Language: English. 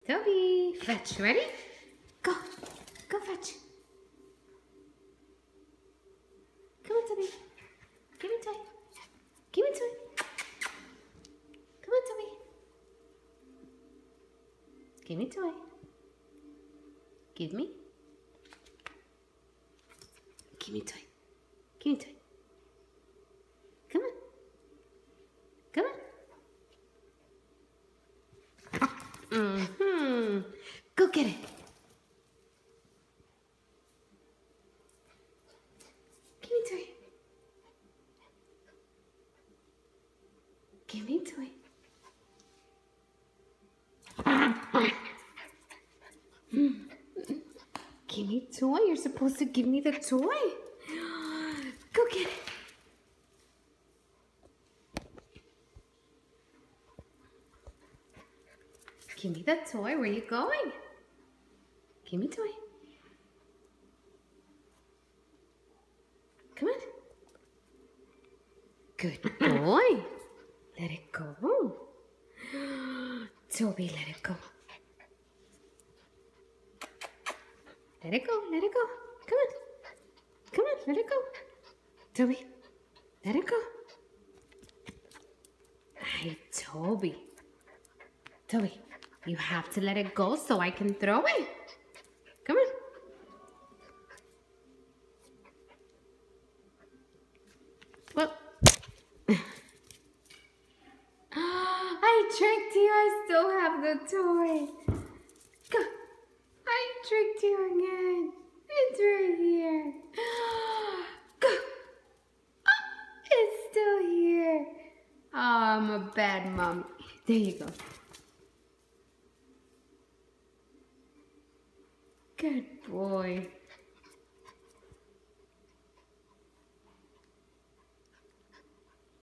Toby, fetch. Ready? Go. Go fetch. Come on, Toby. Give me toy. Give me toy. Come on, Toby. Give me toy. Give me. Give me toy. Give me toy. Come on. Come on. Go get it. Give me toy. Give me toy. Give me toy. You're supposed to give me the toy. Go get it. Give me the toy. Where are you going? Give me toy. Come on. Good boy. Let it go. Toby, let it go. Let it go. Let it go. Come on. Come on. Let it go. Toby, let it go. Hey, Toby. Toby, you have to let it go so I can throw it. Come on. Well, I tricked you. I still have the toy. Go. I tricked you again. It's right here. Go. Oh, it's still here. Oh, I'm a bad mom. There you go. Good boy.